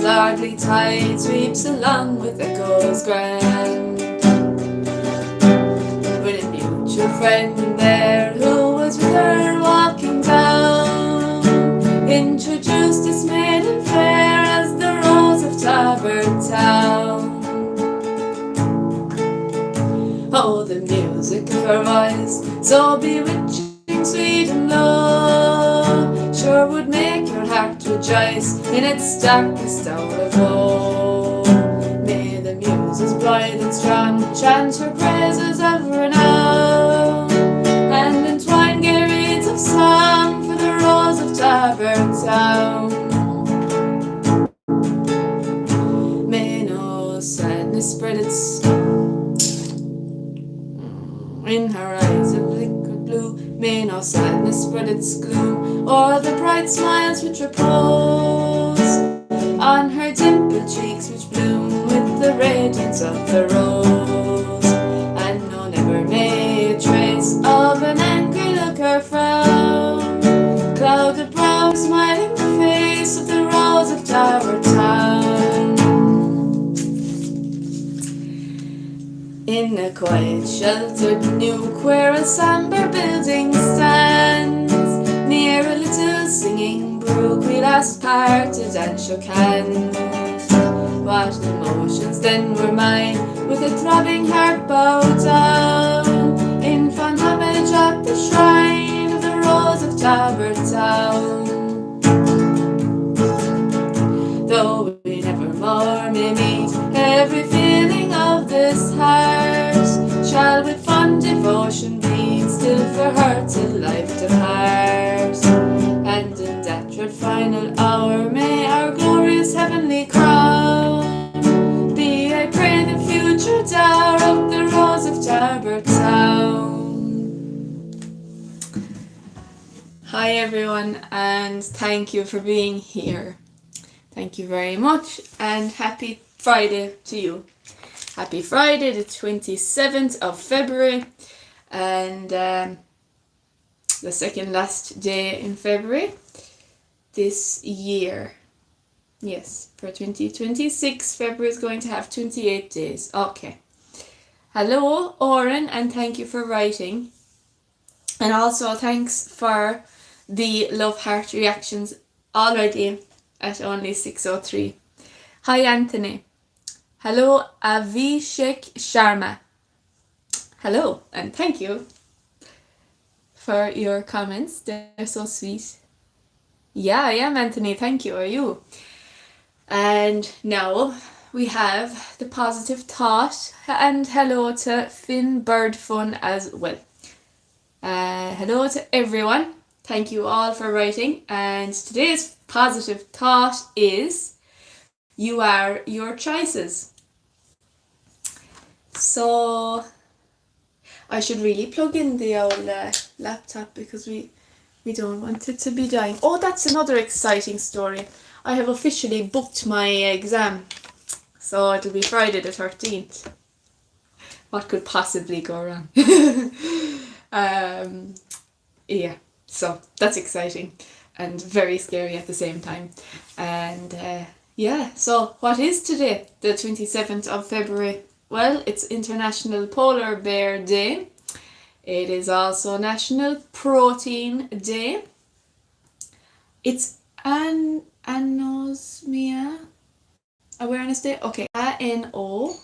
lordly tide sweeps along with echoes grand. With a mutual friend there who was with her walking down, introduced this maiden fair as the Rose of Tabard Town. Oh, the music of her voice, so bewitching, sweet and low, sure would make your heart rejoice in its darkest hour of woe. May the muses blithe and strong chant her praises ever now, and entwine gay reeds of song for the Rose of Tabard Town. May no sadness spread its in her eyes of liquid blue, may no sadness spread its gloom, or the bright smiles which repose on her dimpled cheeks which bloom with the radiance of the rose. And no, never may a trace of an angry look or frown cloud the brow, smiling face of the Rose of Tabard Town. In a quiet, sheltered nook where a sombre building stands, near a little singing brook, we last parted and shook hands. What emotions then were mine, with a throbbing heart bowed down, in fond homage at the shrine of the Rose of Tabard Town. Though we never more may meet, every feeling of this heart shall with fond devotion beat still for her till life depart. And in that dread final hour may our glorious heavenly crown be, I pray, the future dower of the Rose of Tabard Town. Hi everyone, and thank you for being here. Thank you very much, and happy Friday to you. Happy Friday, the 27th of February, and the second last day in February this year. Yes, for 2026, February is going to have 28 days. Okay. Hello, Oren, and thank you for writing. And also thanks for the love heart reactions already at only 6:03. Hi, Anthony. Hello, Avishek Sharma. Hello, and thank you for your comments. They're so sweet. Yeah, I am, Anthony. Thank you. Are you? And now we have the positive thought, and hello to Finn Bird Fun as well. Hello to everyone. Thank you all for writing. And today's positive thought is, you are your choices. So I should really plug in the old laptop because we don't want it to be dying. Oh, that's another exciting story. I have officially booked my exam. So it'll be Friday the 13th. What could possibly go wrong? Yeah, so that's exciting and very scary at the same time. And yeah, so what is today, the 27th of February? Well, it's International Polar Bear Day. It is also National Protein Day. It's Anosmia Awareness Day. Okay, A-N-O.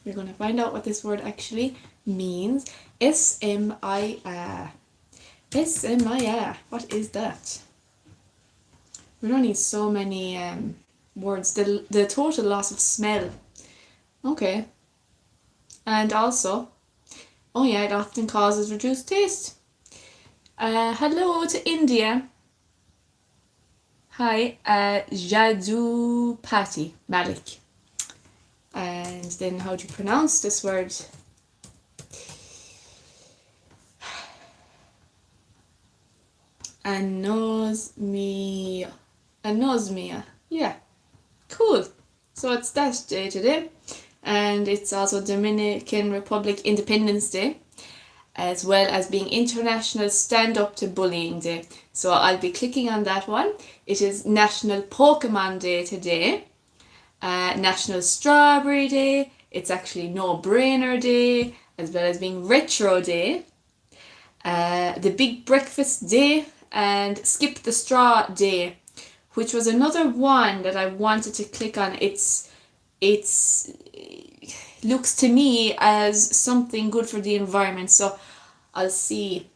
We're going to find out what this word actually means. S-M-I-A. S-M-I-A. What is that? We don't need so many words. The total loss of smell. Okay. And also, oh yeah, it often causes reduced taste. Hello to India. Hi, Jadu Patti Malik. And then how do you pronounce this word? Anosmia. Yeah, cool. So it's that day today, and it's also Dominican Republic Independence Day. as well as being International Stand Up to Bullying Day. So I'll be clicking on that one. It is National Pokemon Day today, National Strawberry Day, it's actually No Brainer Day, as well as being Retro Day, the Big Breakfast Day, and Skip the Straw Day, which was another one that I wanted to click on. It's looks to me as something good for the environment, so I'll see.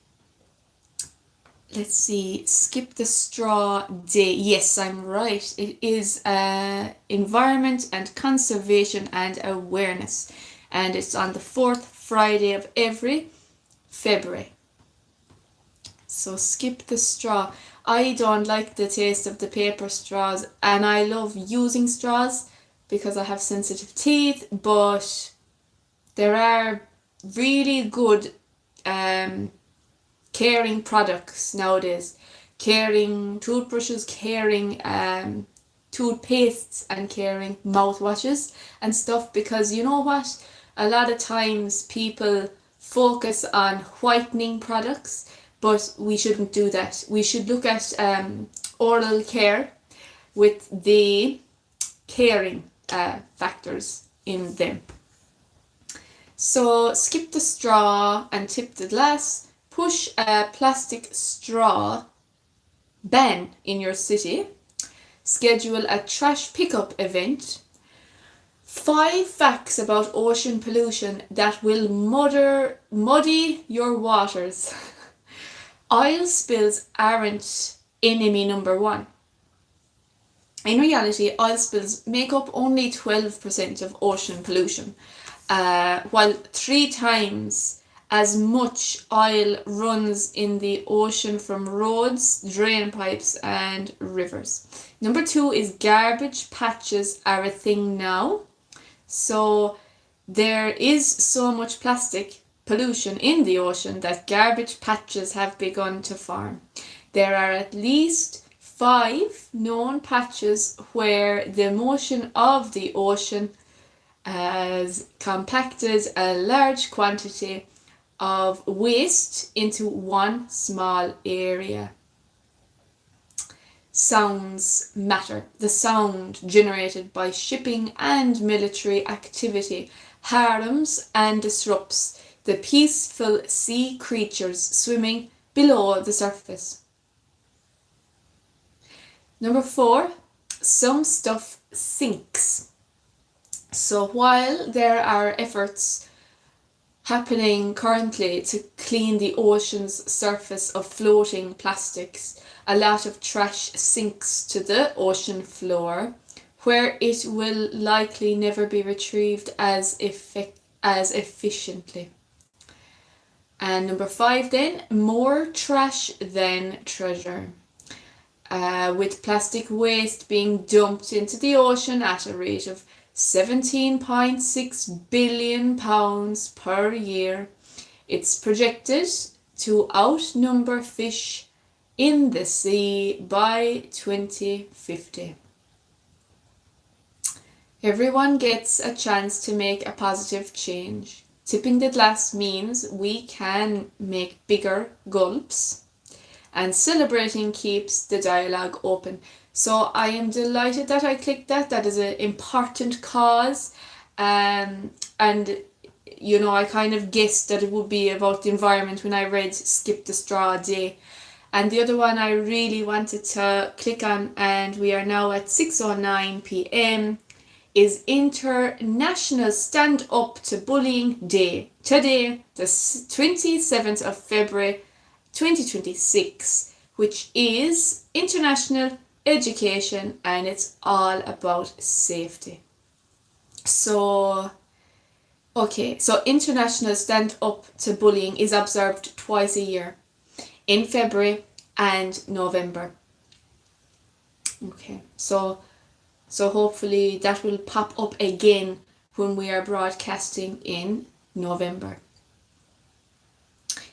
Let's see, Skip the Straw Day. Yes, I'm right. It is environment and conservation and awareness, and it's on the 4th Friday of every February. So skip the straw. I don't like the taste of the paper straws, and I love using straws because I have sensitive teeth, but there are really good caring products nowadays. Caring toothbrushes, caring toothpastes, and caring mouthwashes and stuff, because you know what? A lot of times people focus on whitening products, but we shouldn't do that. We should look at oral care with the caring factors in them. So skip the straw and tip the glass. Push a plastic straw ban in your city. Schedule a trash pickup event. 5 facts about ocean pollution that will muddy your waters. Oil spills aren't enemy number one. In reality, oil spills make up only 12% of ocean pollution, while 3 times as much oil runs in the ocean from roads, drain pipes, and rivers. Number 2 is garbage patches are a thing now. So there is so much plastic pollution in the ocean that garbage patches have begun to form. There are at least 5 known patches where the motion of the ocean has compacted a large quantity of waste into one small area. Sounds matter. The sound generated by shipping and military activity harms and disrupts the peaceful sea creatures swimming below the surface. Number 4, some stuff sinks. So while there are efforts happening currently to clean the ocean's surface of floating plastics, a lot of trash sinks to the ocean floor, where it will likely never be retrieved as efficiently. And number 5 then, more trash than treasure. With plastic waste being dumped into the ocean at a rate of £17.6 billion per year, it's projected to outnumber fish in the sea by 2050. Everyone gets a chance to make a positive change. Tipping the glass means we can make bigger gulps, and celebrating keeps the dialogue open. So I am delighted that I clicked that. That is an important cause. And you know, I kind of guessed that it would be about the environment when I read Skip the Straw Day. And the other one I really wanted to click on, and we are now at 6:09 p.m, is International Stand Up to Bullying Day. Today, the 27th of February 2026, which is International Education, and it's all about safety. So International Stand Up to Bullying is observed twice a year, in February and November. Okay, so hopefully that will pop up again when we are broadcasting in November.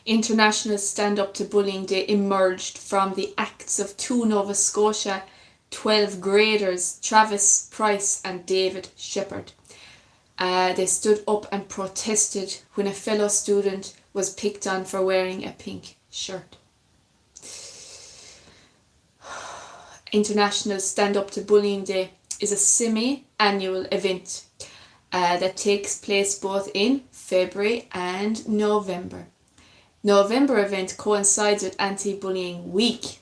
International Stand Up to Bullying Day emerged from the acts of 2 Nova Scotia 12th graders, Travis Price and David Shepherd. They stood up and protested when a fellow student was picked on for wearing a pink shirt. International Stand Up to Bullying Day is a semi-annual event that takes place both in February and November. November event coincides with Anti-Bullying Week.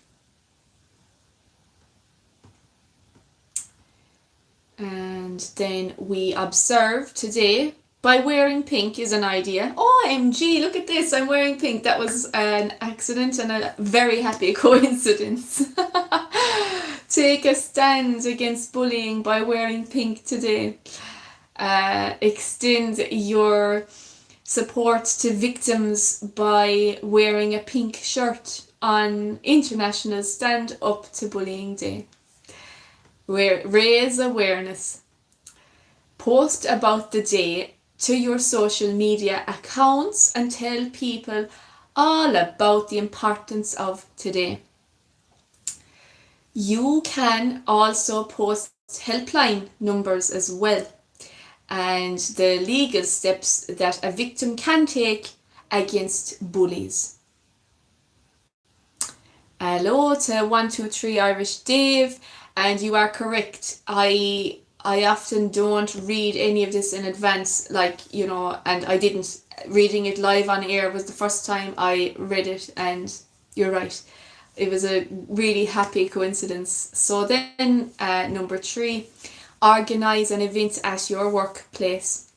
And then we observe today by wearing pink is an idea. OMG, look at this, I'm wearing pink. That was an accident and a very happy coincidence. Take a stand against bullying by wearing pink today. Extend your support to victims by wearing a pink shirt on International Stand Up to Bullying Day. Raise awareness. Post about the day to your social media accounts and tell people all about the importance of today. You can also post helpline numbers as well and the legal steps that a victim can take against bullies. Hello to 123 Irish Dave, and you are correct. I often don't read any of this in advance, and I didn't. Reading it live on air was the first time I read it, and you're right. It was a really happy coincidence. So then, number 3, organise an event at your workplace.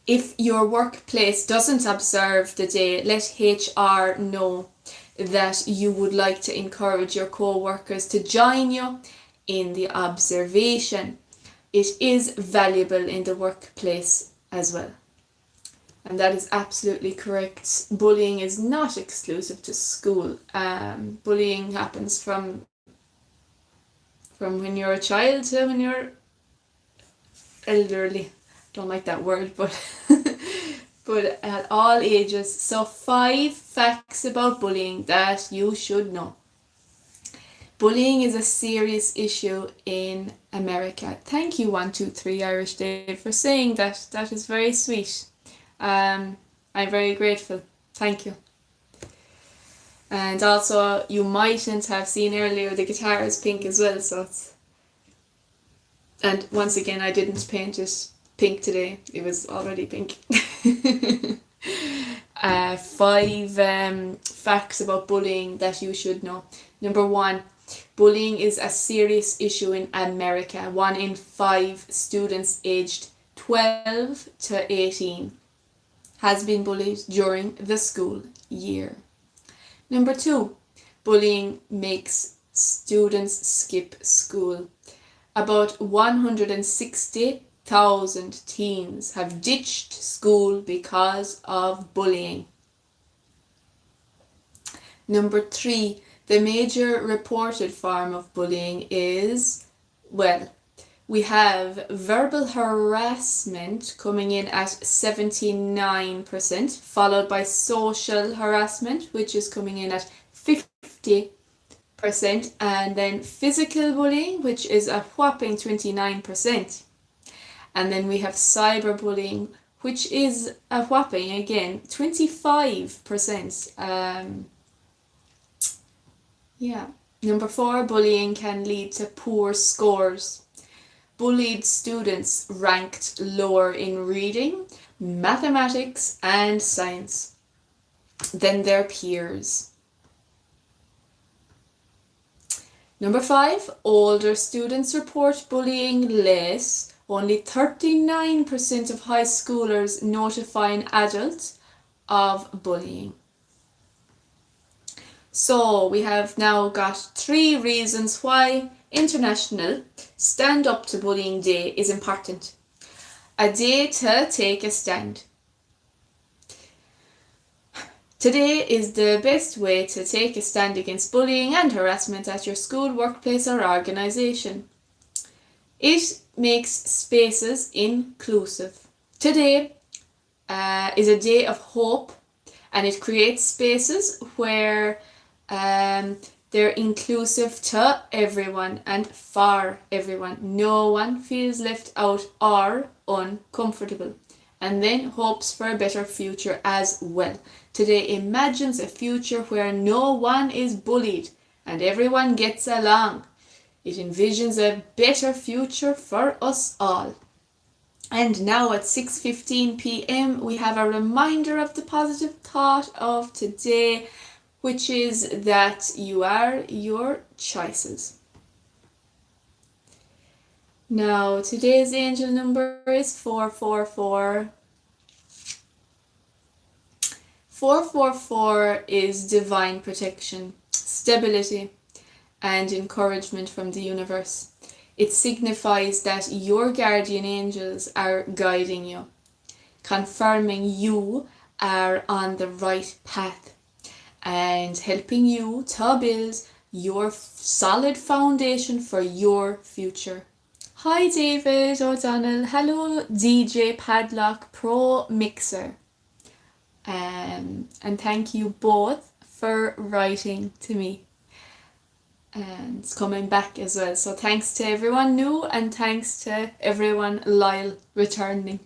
If your workplace doesn't observe the day, let HR know that you would like to encourage your co-workers to join you in the observation. It is valuable in the workplace as well. And that is absolutely correct. Bullying is not exclusive to school. Bullying happens from when you're a child to when you're elderly. Don't like that word, but but at all ages. So 5 facts about bullying that you should know. Bullying is a serious issue in America. Thank you, 123 Irish Dave, for saying that. That is very sweet. I'm very grateful. Thank you. And also, you mightn't have seen earlier, the guitar is pink as well. And once again, I didn't paint it pink today. It was already pink. 5 facts about bullying that you should know. Number 1, bullying is a serious issue in America. 1 in 5 students aged 12 to 18 has been bullied during the school year. Number 2, bullying makes students skip school. About 160,000 teens have ditched school because of bullying. Number 3, the major reported form of bullying is, we have verbal harassment coming in at 79%, followed by social harassment, which is coming in at 50%, and then physical bullying, which is a whopping 29%. And then we have cyberbullying, which is a whopping, again, 25%. Number 4, bullying can lead to poor scores. Bullied students ranked lower in reading, mathematics, and science than their peers. Number 5, older students report bullying less. Only 39% of high schoolers notify an adult of bullying. So we have now got 3 reasons why International Stand Up to Bullying Day is important. A day to take a stand. Today is the best way to take a stand against bullying and harassment at your school, workplace, or organisation. It makes spaces inclusive. Today is a day of hope, and it creates spaces where they're inclusive to everyone and for everyone. No one feels left out or uncomfortable. and then hopes for a better future as well. Today imagines a future where no one is bullied and everyone gets along. It envisions a better future for us all. And now at 6:15 p.m. we have a reminder of the positive thought of today, which is that you are your choices. Now today's angel number is 444. 444 is divine protection, stability, and encouragement from the universe. It signifies that your guardian angels are guiding you, confirming you are on the right path, and helping you to build your solid foundation for your future. Hi David O'Donnell, hello DJ Padlock Pro Mixer. And thank you both for writing to me and coming back as well. So thanks to everyone new and thanks to everyone loyal returning.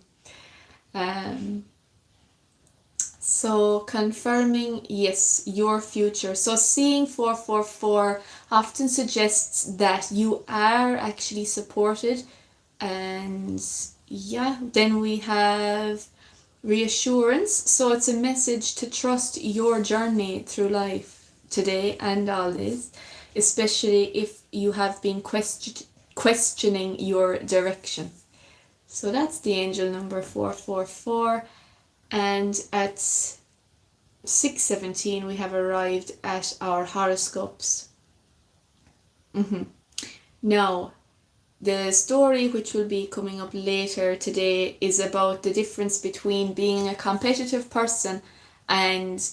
So confirming, yes, your future. So seeing 444 often suggests that you are actually supported. And yeah, then we have reassurance. So it's a message to trust your journey through life today and always, especially if you have been questioning your direction. So that's the angel number 444. And at 6:17 we have arrived at our horoscopes. Now, the story which will be coming up later today is about the difference between being a competitive person and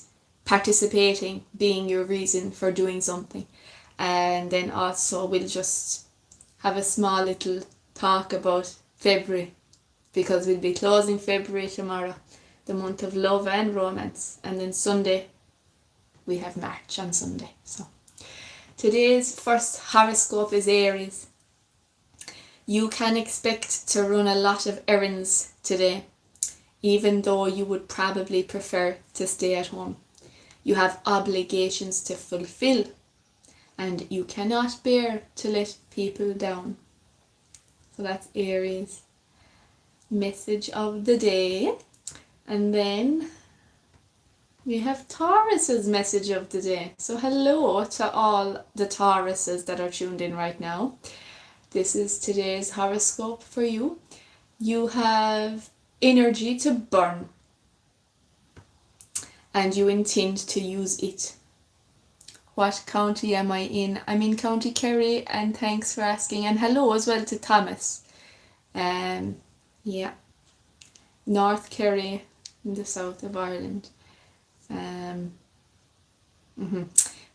participating being your reason for doing something. And then also we'll just have a small little talk about February, because we'll be closing February tomorrow, the month of love and romance, and then Sunday we have March on Sunday. So today's first horoscope is Aries. You can expect to run a lot of errands today, even though you would probably prefer to stay at home. You have obligations to fulfill, and you cannot bear to let people down. So that's Aries. Message of the day. And then we have Taurus's message of the day. So hello to all the Tauruses that are tuned in right now. This is today's horoscope for you. You have energy to burn, and you intend to use it. What county am I in? I'm in County Kerry, and thanks for asking. And hello as well to Thomas. Yeah, North Kerry in the south of Ireland.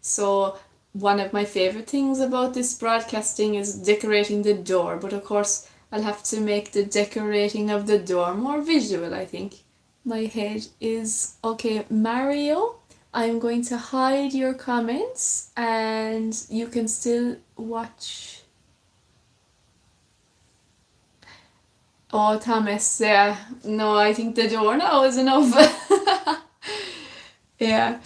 So one of my favorite things about this broadcasting is decorating the door, but of course I'll have to make the decorating of the door more visual, I think. My head is okay. Mario, I'm going to hide your comments and you can still watch. Oh, Thomas, yeah. No, I think the door now is enough. Yeah.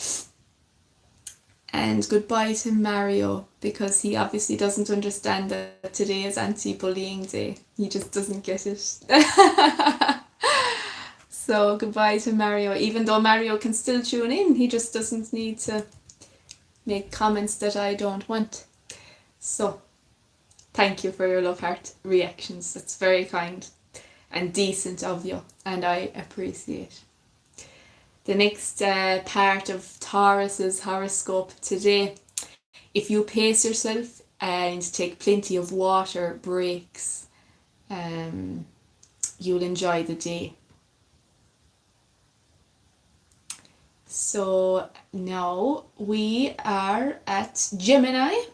And goodbye to Mario, because he obviously doesn't understand that today is anti-bullying day. He just doesn't get it. So goodbye to Mario, even though Mario can still tune in. He just doesn't need to make comments that I don't want. So thank you for your love heart reactions. That's very kind and decent of you, and I appreciate. The next part of Taurus's horoscope today. If you pace yourself and take plenty of water breaks, you'll enjoy the day. So now we are at Gemini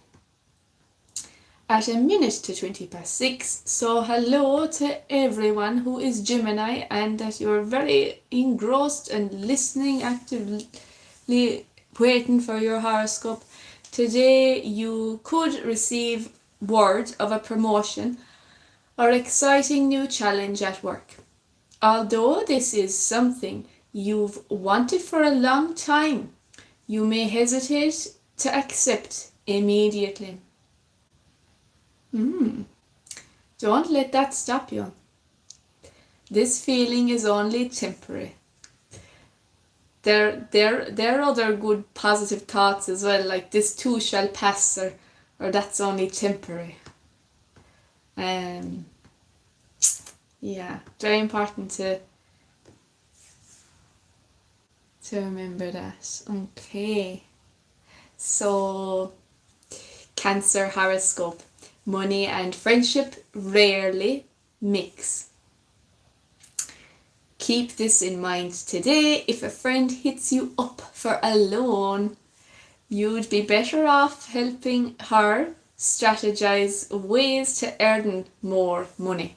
at 1:20 So hello to everyone who is Gemini, and that you're very engrossed and listening actively, waiting for your horoscope. Today you could receive word of a promotion or exciting new challenge at work. Although this is something you've wanted for a long time, you may hesitate to accept immediately. Don't let that stop you. This feeling is only temporary. There are other good positive thoughts as well, like this too shall pass, or that's only temporary. Yeah, very important to remember that. Okay, so Cancer horoscope. Money and friendship rarely mix. Keep this in mind today. If a friend hits you up for a loan, you'd be better off helping her strategize ways to earn more money.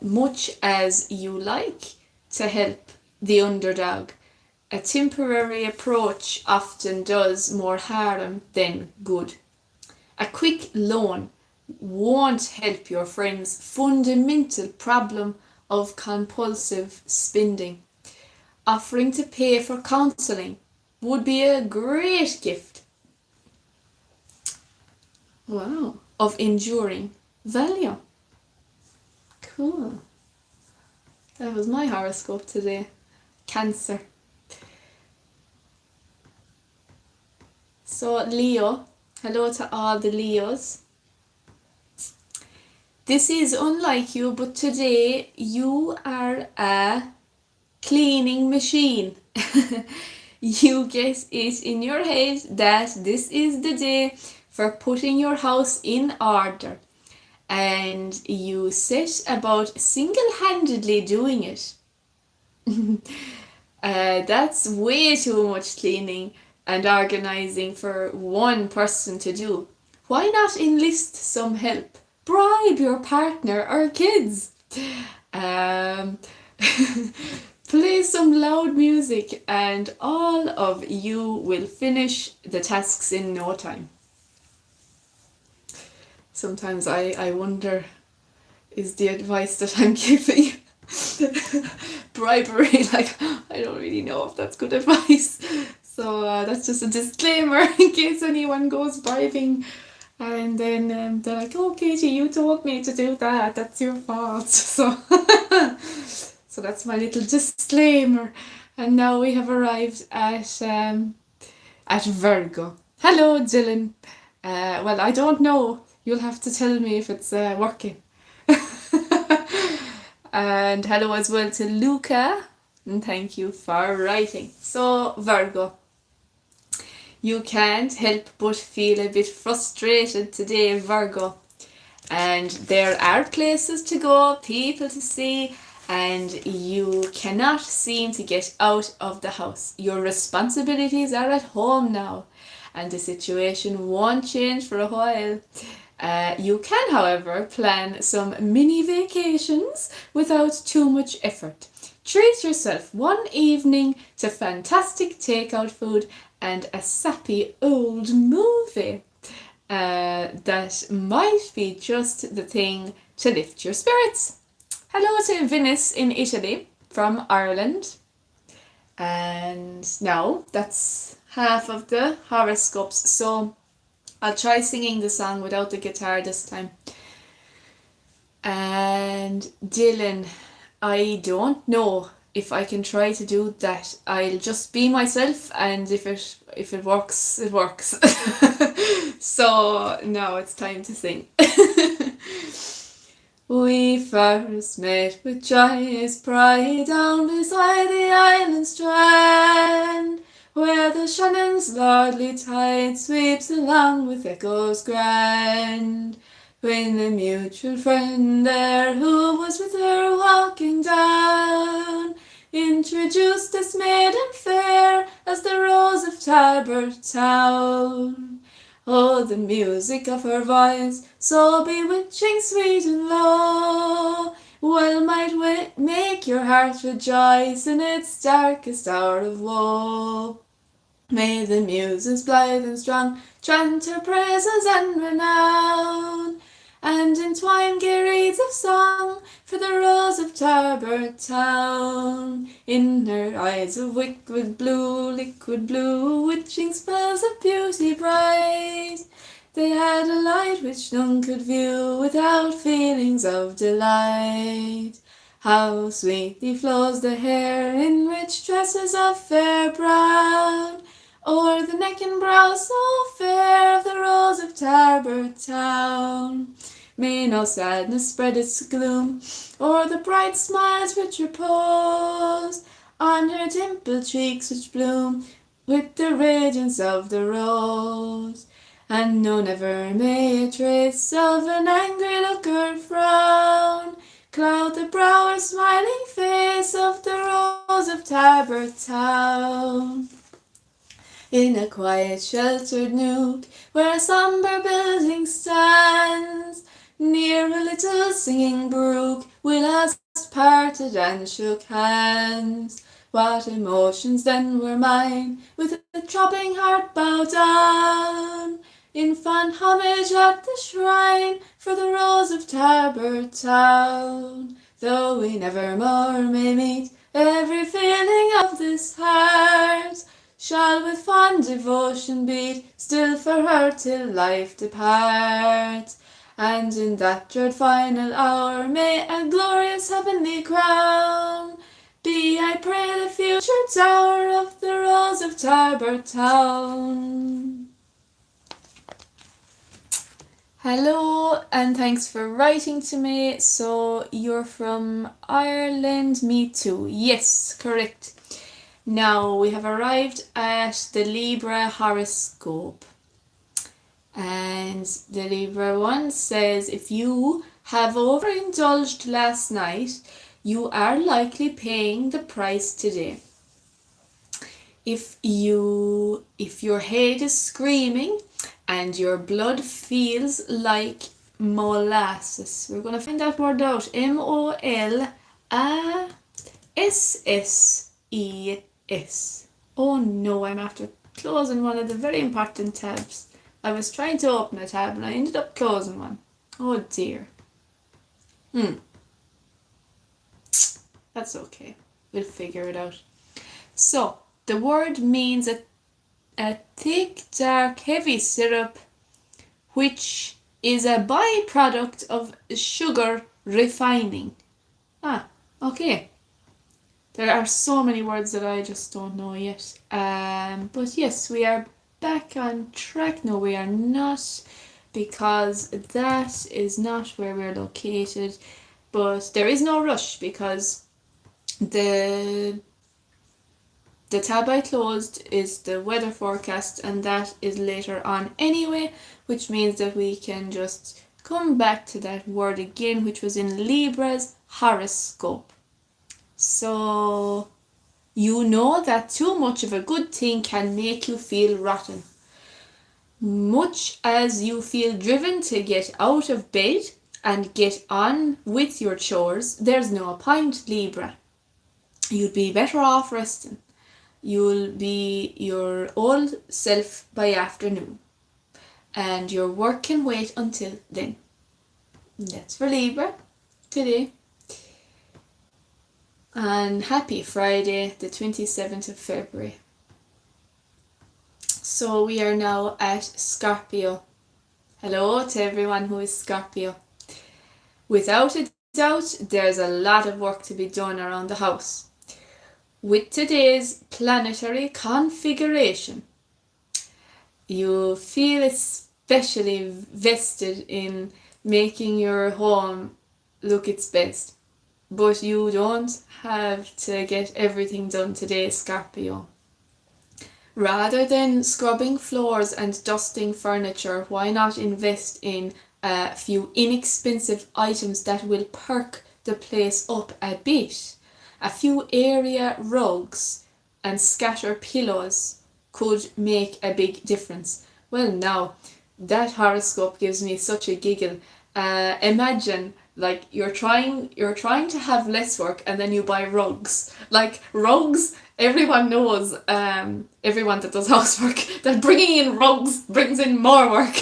Much as you like to help the underdog, a temporary approach often does more harm than good. A quick loan won't help your friend's fundamental problem of compulsive spending. Offering to pay for counselling would be a great gift. Wow, of enduring value. Cool. That was my horoscope today. Cancer. So Leo, hello to all the Leos. This is unlike you, but today you are a cleaning machine. You get it in your head that this is the day for putting your house in order, and you set about single-handedly doing it. That's way too much cleaning and organizing for one person to do. Why not enlist some help? Bribe your partner or kids. Play some loud music and all of you will finish the tasks in no time. Sometimes I wonder, is the advice that I'm giving bribery? Like, I don't really know if that's good advice. So that's just a disclaimer in case anyone goes bribing. And then they're like, oh, Katie, you told me to do that. That's your fault. So, so that's my little disclaimer. And now we have arrived at Virgo. Hello, Dylan. Well, I don't know. You'll have to tell me if it's working. And hello as well to Luca. And thank you for writing. So, Virgo. You can't help but feel a bit frustrated today, Virgo. And there are places to go, people to see, and you cannot seem to get out of the house. Your responsibilities are at home now, and the situation won't change for a while. You can, however, plan some mini vacations without too much effort. Treat yourself one evening to fantastic takeout food and a sappy old movie. That might be just the thing to lift your spirits. Hello to Venice in Italy from Ireland. And now that's half of the horoscopes. So I'll try singing the song without the guitar this time. And Dylan, I don't know if I can try to do that. I'll just be myself, and if it works, it works. So now it's time to sing. We first met with joyous pride down beside the island strand, where the Shannon's lordly tide sweeps along with echoes grand. When the mutual friend there, who was with her walking down, introduced this maiden fair as the Rose of Talbot town. Oh, the music of her voice, so bewitching, sweet and low, well might make your heart rejoice in its darkest hour of woe. May the muses blithe and strong chant her praises and renown, and entwine gay reeds of song for the rose of Tarbert town. In her eyes of liquid blue, witching spells of beauty bright, they had a light which none could view without feelings of delight. How sweetly flows the hair in rich tresses of fair brown, o'er the neck and brow so fair of the rose of Tarbert town. May no sadness spread its gloom o'er the bright smiles which repose on her dimpled cheeks which bloom with the radiance of the rose. And no, never may a trace of an angry look or frown cloud the brow or smiling face of the rose of Tarbert town. In a quiet sheltered nook where a sombre building stands, near a little singing brook, we last parted and shook hands. What emotions then were mine, with a throbbing heart bowed down, in fond homage at the shrine for the rose of Tarbert town. Though we never more may meet, every feeling of this heart shall with fond devotion beat still for her till life depart. And in that dread final hour may a glorious heavenly crown be, I pray, the future dower of the rose of Tarbert town. Hello, and thanks for writing to me. So you're from Ireland, me too. Yes, correct. Now we have arrived at the Libra horoscope. And the Libra one says, if you have overindulged last night, you are likely paying the price today. If your head is screaming and your blood feels like molasses. We're going to find that word out. MOLASSES. Oh no, I'm after closing one of the very important tabs. I was trying to open a tab and I ended up closing one. Oh dear. That's okay. We'll figure it out. So, the word means a thick, dark, heavy syrup, which is a byproduct of sugar refining. Okay. There are so many words that I just don't know yet. But yes, we are back on track. No, we are not, because that is not where we're located. But there is no rush, because the tab I closed is the weather forecast, and that is later on anyway, which means that we can just come back to that word again, which was in Libra's horoscope. So, you know that too much of a good thing can make you feel rotten. Much as you feel driven to get out of bed and get on with your chores, there's no point, Libra. You'd be better off resting. You'll be your old self by afternoon, and your work can wait until then. That's for Libra today. And happy Friday, the 27th of February. So we are now at Scorpio. Hello to everyone who is Scorpio. Without a doubt, there's a lot of work to be done around the house. With today's planetary configuration, you feel especially vested in making your home look its best. But you don't have to get everything done today, Scorpio. Rather than scrubbing floors and dusting furniture, why not invest in a few inexpensive items that will perk the place up a bit? A few area rugs and scatter pillows could make a big difference. Well, now, that horoscope gives me such a giggle. Imagine, like, you're trying to have less work, and then you buy rugs. Like, rugs, everyone knows, everyone that does housework, that bringing in rugs brings in more work.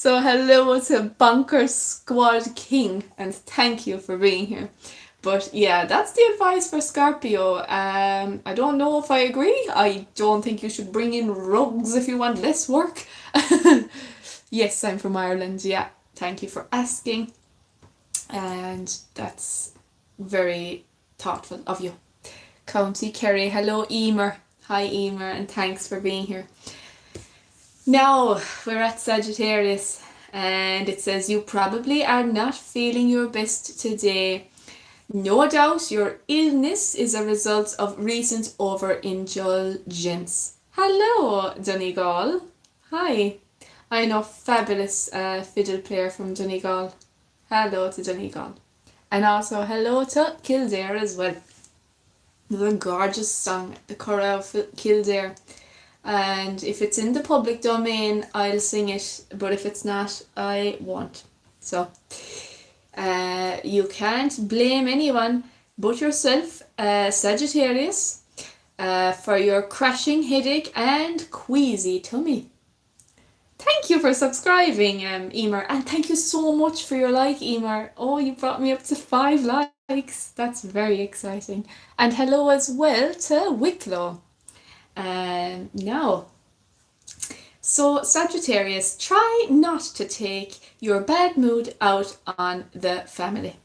So hello to Bunker Squad King, and thank you for being here. But yeah, that's the advice for Scorpio. I don't know if I agree. I don't think you should bring in rugs if you want less work. Yes, I'm from Ireland. Yeah, thank you for asking. And that's very thoughtful of you. County Kerry, hello Emer. Hi Emer, and thanks for being here. Now we're at Sagittarius, and it says you probably are not feeling your best today. No doubt your illness is a result of recent overindulgence. Hello, Donegal. Hi. I know fabulous fiddle player from Donegal. Hello to Donegal. And also hello to Kildare as well. There's a gorgeous song, the Chorale of Kildare. And if it's in the public domain, I'll sing it. But if it's not, I won't. So, you can't blame anyone but yourself, Sagittarius, for your crashing headache and queasy tummy. Thank you for subscribing, Emer, and thank you so much for your like, Emer. Oh, you brought me up to 5 likes. That's very exciting. And hello as well to Wicklow. Now, so Sagittarius, try not to take your bad mood out on the family.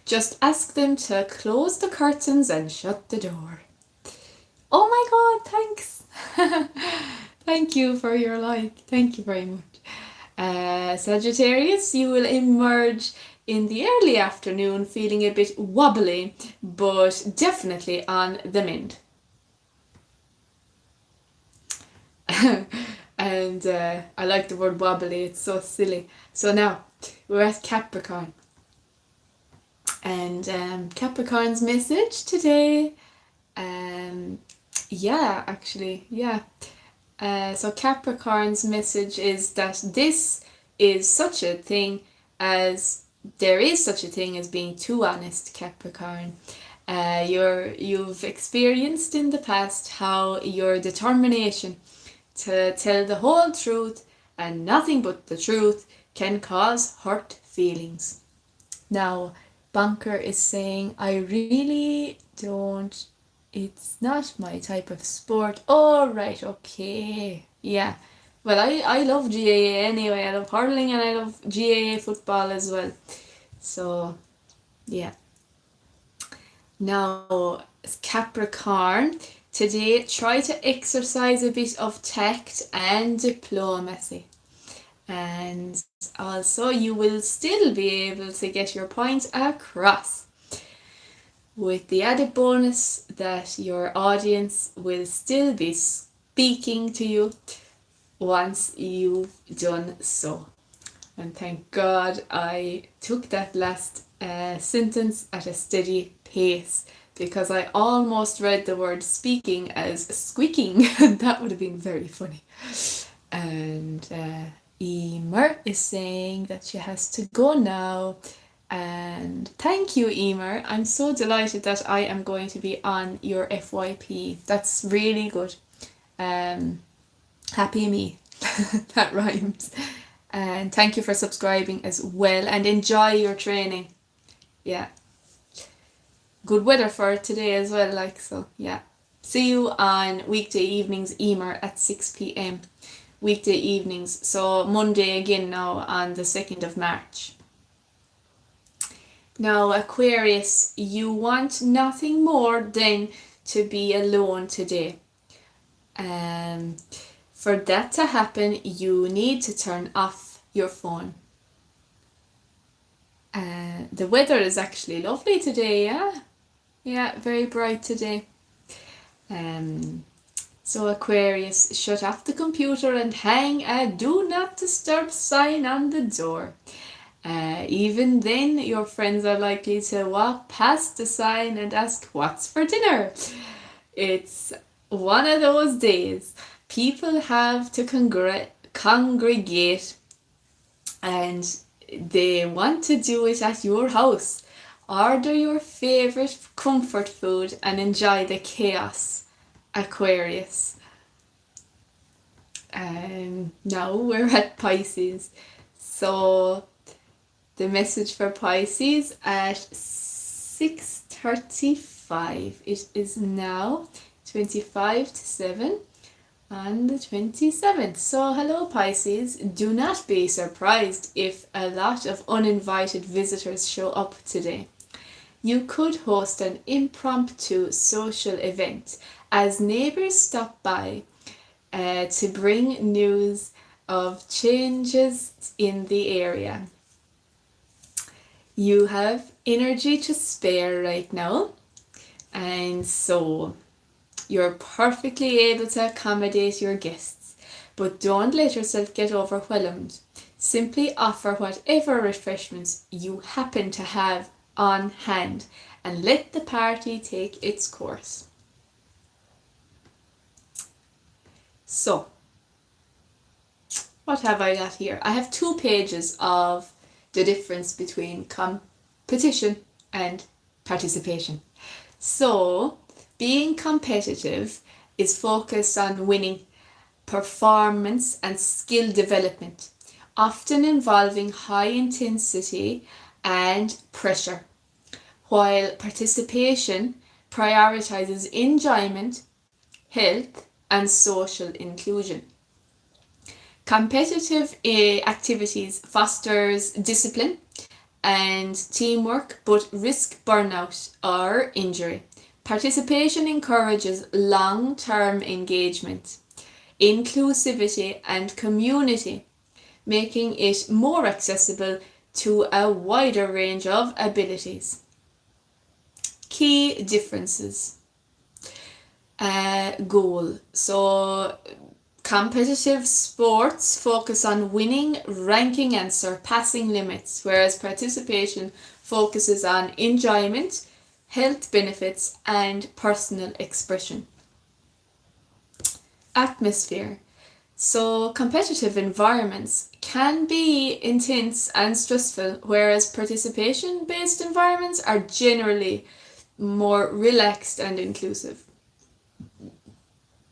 Just ask them to close the curtains and shut the door. Oh my god, thanks. Thank you for your like. Thank you very much. Sagittarius, you will emerge in the early afternoon feeling a bit wobbly, but definitely on the mend. And I like the word wobbly, it's so silly. So now we're at Capricorn, and Capricorn's message today, so Capricorn's message is that there is such a thing as being too honest, Capricorn. You've experienced in the past how your determination to tell the whole truth and nothing but the truth can cause hurt feelings. Now, Bunker is saying, I really don't, it's not my type of sport. Oh, right, okay. Yeah. Well, I love GAA anyway. I love hurling and I love GAA football as well. So, yeah. Now, Capricorn, today try to exercise a bit of tact and diplomacy. And also you will still be able to get your point across, with the added bonus that your audience will still be speaking to you once you've done so. And thank God I took that last sentence at a steady pace, because I almost read the word speaking as squeaking. That would have been very funny. And Emer is saying that she has to go now. And thank you, Emer. I'm so delighted that I am going to be on your FYP. That's really good. Happy me. That rhymes. And thank you for subscribing as well, and enjoy your training. Yeah. Good weather for today as well, so yeah. See you on weekday evenings, Emer, at 6 p.m. Weekday evenings, so Monday again now on the 2nd of March. Now, Aquarius, you want nothing more than to be alone today. For that to happen, you need to turn off your phone. The weather is actually lovely today, yeah? Yeah, very bright today. So Aquarius, shut off the computer and hang a do not disturb sign on the door. Even then, your friends are likely to walk past the sign and ask, what's for dinner? It's one of those days. People have to congregate, and they want to do it at your house. Order your favourite comfort food and enjoy the chaos, Aquarius. Now we're at Pisces. So the message for Pisces at 6:35. It is now 7:25 on the 27th. So hello Pisces, do not be surprised if a lot of uninvited visitors show up today. You could host an impromptu social event as neighbors stop by to bring news of changes in the area. You have energy to spare right now, and so you're perfectly able to accommodate your guests, but don't let yourself get overwhelmed. Simply offer whatever refreshments you happen to have on hand and let the party take its course. So, what have I got here? I have 2 pages of the difference between competition and participation. So, being competitive is focused on winning, performance and skill development, often involving high intensity and pressure, while participation prioritizes enjoyment, health and social inclusion. Competitive activities fosters discipline and teamwork but risk burnout or injury. Participation encourages long-term engagement, inclusivity and community, making it more accessible to a wider range of abilities. Key differences. Goal. So competitive sports focus on winning, ranking and surpassing limits, whereas participation focuses on enjoyment, health benefits and personal expression. Atmosphere. So competitive environments can be intense and stressful, whereas participation-based environments are generally more relaxed and inclusive.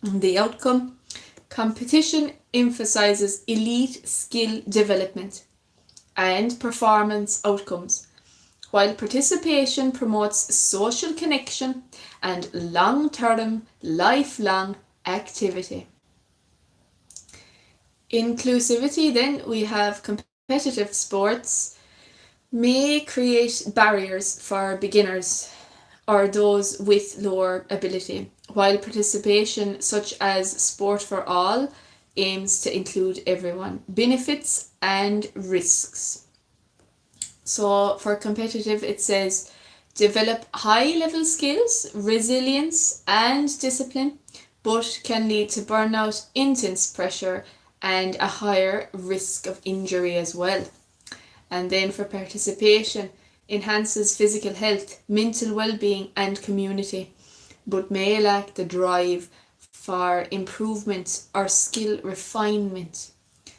The outcome. Competition emphasizes elite skill development and performance outcomes, while participation promotes social connection and long-term, lifelong activity. Inclusivity, then, we have competitive sports may create barriers for beginners or those with lower ability, while participation, such as Sport for All, aims to include everyone. Benefits and risks. So for competitive, it says develop high-level skills, resilience and discipline, but can lead to burnout, intense pressure and a higher risk of injury as well. And then for participation, enhances physical health, mental well-being and community, but may lack the drive for improvement or skill refinement.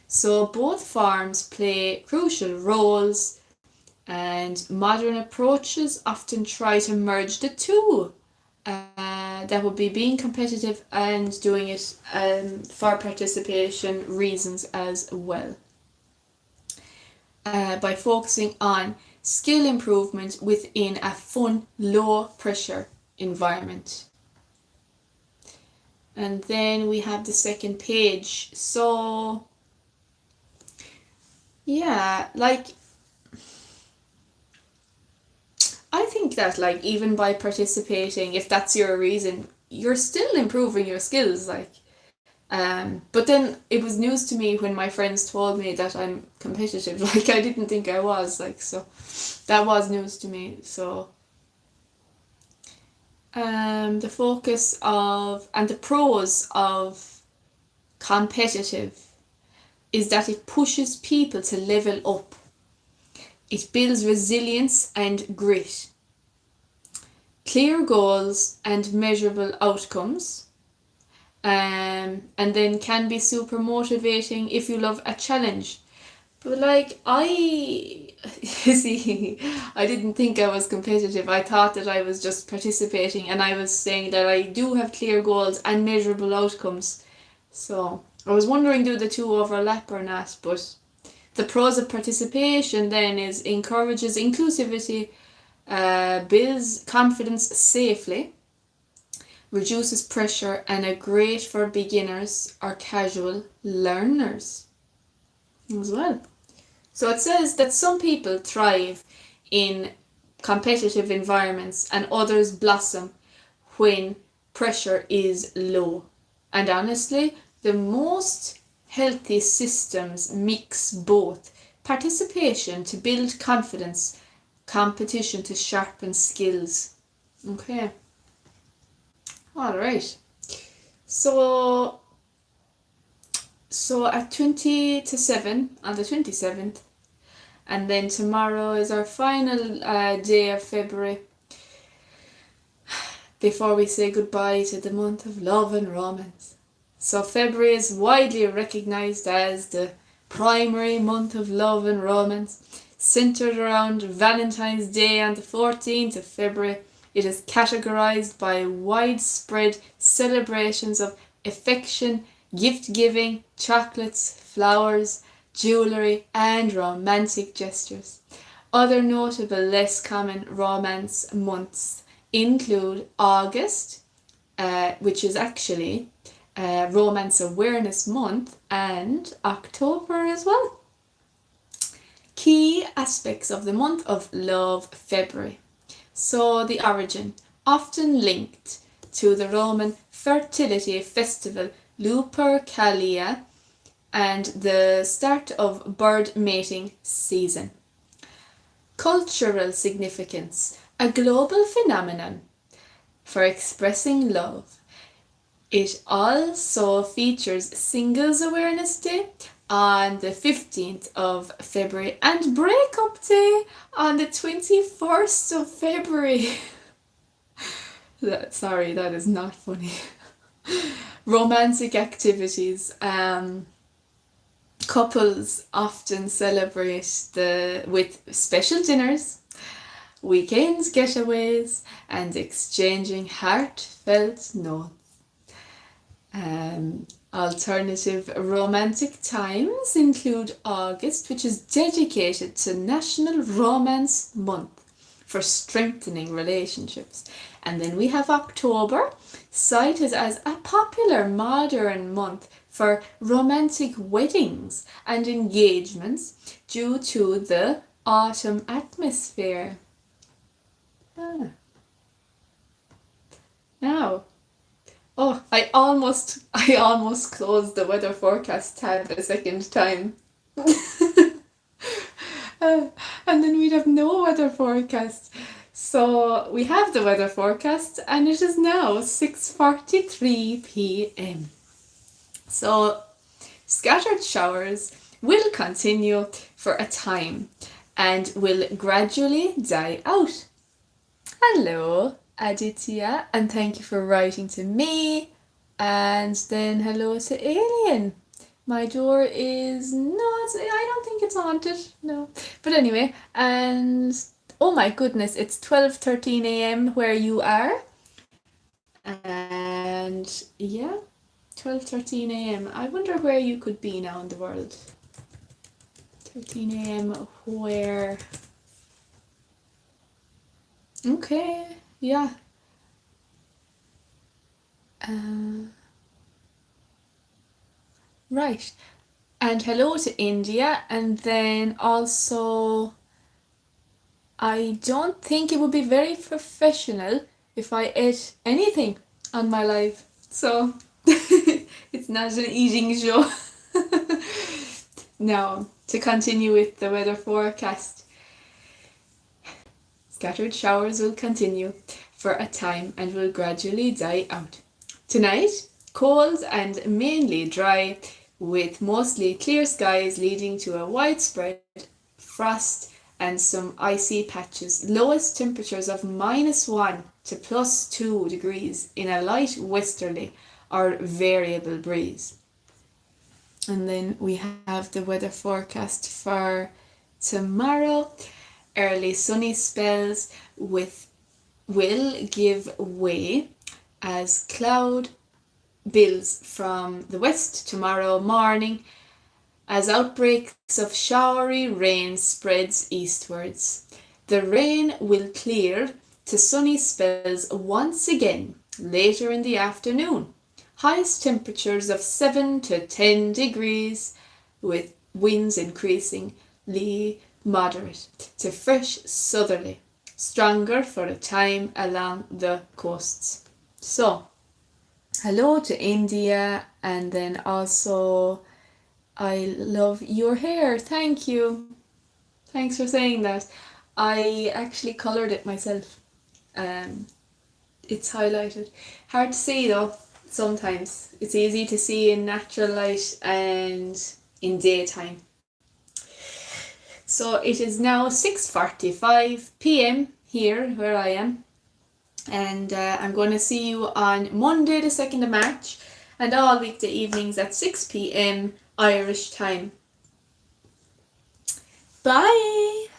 So both forms play crucial roles, and modern approaches often try to merge the two. That would be being competitive and doing it for participation reasons as well. By focusing on skill improvement within a fun, low-pressure environment. And then we have the second page. So, yeah, like, I think that, like, even by participating, if that's your reason, you're still improving your skills, like. But then it was news to me when my friends told me that I'm competitive. Like, I didn't think I was, like, so that was news to me. So the focus of and the pros of competitive is that it pushes people to level up. It builds resilience and grit, clear goals and measurable outcomes. And then can be super motivating if you love a challenge. But like, see, I didn't think I was competitive. I thought that I was just participating, and I was saying that I do have clear goals and measurable outcomes. So I was wondering, do the two overlap or not? But The pros of participation then is encourages inclusivity, builds confidence safely, reduces pressure, and are great for beginners or casual learners as well. So it says that some people thrive in competitive environments and others blossom when pressure is low. And honestly, the most healthy systems mix both participation to build confidence, competition to sharpen skills. Okay. All right. So at 20 to 7 on the 27th, and then tomorrow is our final day of February before we say goodbye to the month of love and romance. So February is widely recognized as the primary month of love and romance, centered around Valentine's Day on the 14th of February. It is categorized by widespread celebrations of affection, gift-giving, chocolates, flowers, jewellery, and romantic gestures. Other notable less common romance months include August, which is actually Romance Awareness Month, and October as well. Key aspects of the month of love, February. So the origin, often linked to the Roman fertility festival Lupercalia and the start of bird mating season. Cultural significance, a global phenomenon for expressing love. It also features Singles Awareness Day on the 15th of February and Breakup Day on the 21st of February. Sorry, that is not funny. Romantic activities. Couples often celebrate with special dinners, weekend getaways, and exchanging heartfelt notes. Alternative romantic times include August, which is dedicated to National Romance Month for strengthening relationships. And then we have October, cited as a popular modern month for romantic weddings and engagements due to the autumn atmosphere. Now, I almost closed the weather forecast tab a second time. And then we'd have no weather forecast. So we have the weather forecast and it is now 6:43 p.m. So scattered showers will continue for a time and will gradually die out. Hello, Aditya, and thank you for writing to me. And then hello to Alien. My door is not, I don't think it's haunted, no. But anyway, and oh my goodness, it's 12:13 a.m. where you are. And yeah, 12:13 a.m. I wonder where you could be now in the world. 13 a.m. where? Okay, yeah. Right. And hello to India. And then also, I don't think it would be very professional if I ate anything on my live. So, it's not an eating show. Now, to continue with the weather forecast. Scattered showers will continue for a time and will gradually die out. Tonight, cold and mainly dry, with mostly clear skies leading to a widespread frost and some icy patches. Lowest temperatures of -1 to +2 degrees in a light westerly or variable breeze. And then we have the weather forecast for tomorrow. Early sunny spells will give way as cloud builds from the west tomorrow morning, as outbreaks of showery rain spreads eastwards. The rain will clear to sunny spells once again later in the afternoon. Highest temperatures of 7 to 10 degrees, with winds increasingly moderate to fresh southerly, stronger for a time along the coasts. So, hello to India, and then also, I love your hair. Thank you. Thanks for saying that. I actually coloured it myself. It's highlighted. Hard to see though, sometimes. It's easy to see in natural light and in daytime. So it is now 6:45 p.m. here where I am. And I'm going to see you on Monday the 2nd of March and all weekday evenings at 6 p.m. Irish time. Bye!